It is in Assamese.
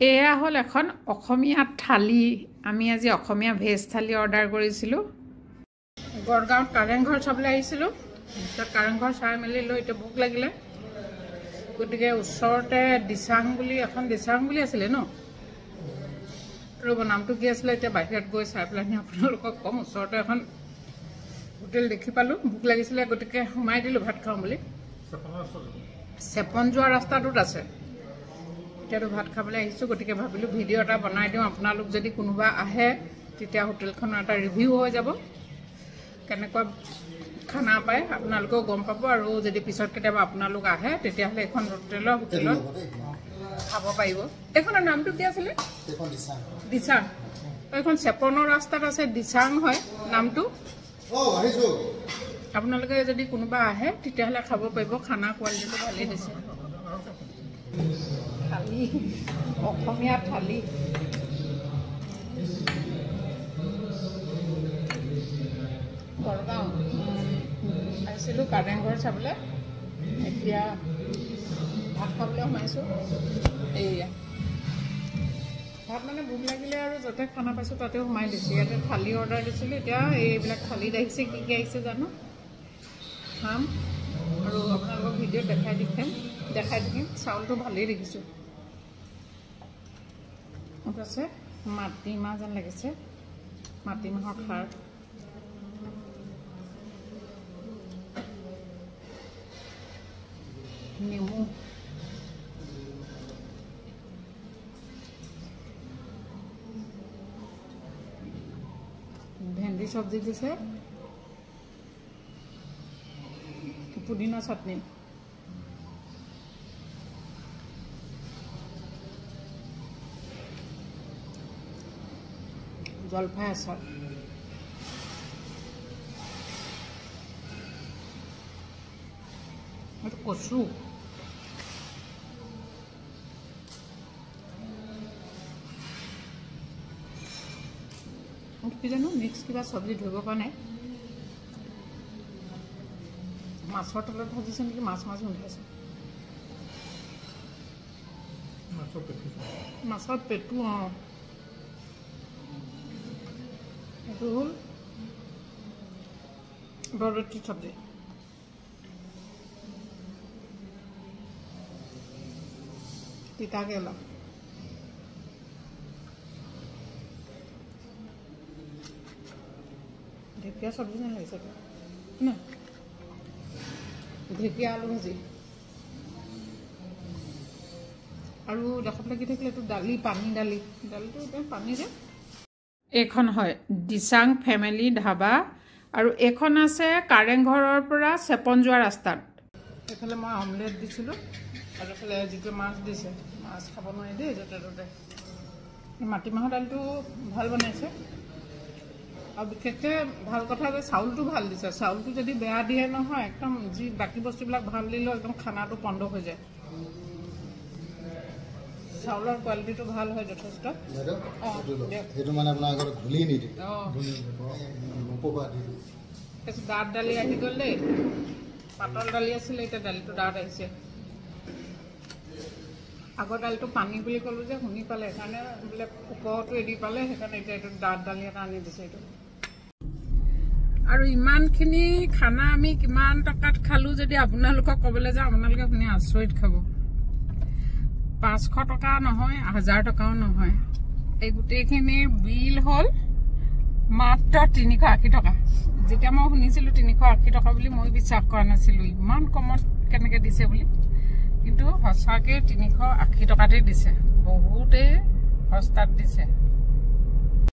এয়া হল এখন অসমীয়া থালি আমি আজি অসমীয়া ভেজ থালি অৰ্ডাৰ কৰিছিলো গড়গাঁৱত কাৰেংঘৰ চাবলৈ আহিছিলো তাত কাৰেংঘৰ চাই মেলি লৈ এটা ভোক লাগিলে গতিকে ওচৰতে দিচাং বুলি আছিলে ন ৰব নামটো কি আছিলে এটা বাহিৰত গৈ চাই পেলাই আপোনালোকক কম ওচৰতে এখন হোটেল দেখি পালো ভোক লাগিছিলে গতিকে সোমাই দিলো ভাত খাম বুলি চেপন যোৱা ৰাস্তাটোত আছে এতিয়াতো ভাত খাবলৈ আহিছো গতিকে ভাবিলো ভিডিও এটা বনাই দিও আপোনালোক যদি কোনোবা আহে তেতিয়া হোটেলখনৰ এটা ৰিভিউ হৈ যাব কেনেকুৱা খানা পায় আপোনালোকেও গম পাব আৰু যদি পিছত কেতিয়াবা আপোনালোক আহে তেতিয়াহলে এখন হোটেলত খাব পাৰিব এখনৰ নামটো কি আছিলে দিচাং এখন চেপনৰ ৰাস্তাত আছে দিচাং হয় নামটো আপোনালোকে যদি কোনোবা আহে তেতিয়াহলে খাব পাৰিব খানা কোৱালিটিটো ভালেই দিছে থালি অসমীয়া থালি গড়গাঁও আহিছিলো কাৰেংঘৰ চাবলৈ এতিয়া ভাত খাবলৈ সোমাইছো এয়া ভাত মানে ভোক লাগিলে আৰু য'তে খানা পাইছো তাতে সোমাই দিছো ইয়াতে থালি অৰ্ডাৰ দিছিলো এতিয়া এইবিলাক থালিত আহিছে কি কি আহিছে জানো খাম আৰু আপোনালোকক ভিডিঅ'ত দেখাই দিম চাউলটো ভালেই দেখিছো আছে মাটিমাহ যেন লাগিছে মাটিমাহৰ খাৰ নেমু ভেন্দি চব্জি দিছে পুদিনা চাটনি জলফাই আচাৰ এইটো কচু কি জানো মিক্স কিবা চব্জি ধৰিব পৰা নাই মাছৰ তলত ভাজিছে নেকি মাছ গোন্ধাইছে মাছৰ পেটু এইটো হ'ল বৰবটি চব্জি তিতা কেৰেলা ঢেকীয়া চব্জি যেন লাগিছে না ঢেকীয়া আলু ভাজি আৰু দেখাবলৈ কি থাকিলে এইটো দালি পানী দালিটো একদম পানী যে এইখন হয় দিচাং ফেমিলি ধাবা আৰু এইখন আছে কাৰেংঘৰৰ পৰা চেপন যোৱা ৰাস্তাত এইফালে মই অমলেট দিছিলো আৰু এইফালে যিটো মাছ দিছে মাছ খাব নোৱাৰি দেই য'তে ত'তে মাটিমাহৰ দালিটো ভাল বনাইছে আৰু বিশেষকৈ ভাল কথা যে চাউলটো ভাল দিছে চাউলটো যদি বেয়া দিয়ে নহয় একদম যি বাকী বস্তুবিলাক ভাল দিলেও একদম খানাটো পণ্ড হৈ যায় চাউলৰ কোৱালিটিটো ভাল হয় যথেষ্ট ডাঠ দালি আহি গ'ল দেই পাতল দালি আছিলে এতিয়া দালিটো ডাঠ আহিছে আগৰ দালিটো পানী বুলি ক'লো যে শুনি পালে সেইকাৰণে বোলে ওপৰতো এৰি পালে সেইকাৰণে এতিয়া এইটো ডাঠ দালি এটা আনি দিছে এইটো আৰু ইমানখিনি খানা আমি কিমান টকাত খালো যদি আপোনালোকক ক'বলৈ যাওঁ আপোনালোকে শুনি আচৰিত খাব 500 টকা নহয় 1000 টকাও নহয় এই গোটেইখিনিৰ বিল হ'ল মাত্ৰ 380 টকা যেতিয়া মই শুনিছিলো 380 টকা বুলি মই বিশ্বাস কৰা নাছিলো ইমান কমত কেনেকৈ দিছে বুলি কিন্তু সঁচাকৈ 380 টকাতে দিছে বহুতেই সস্তাত দিছে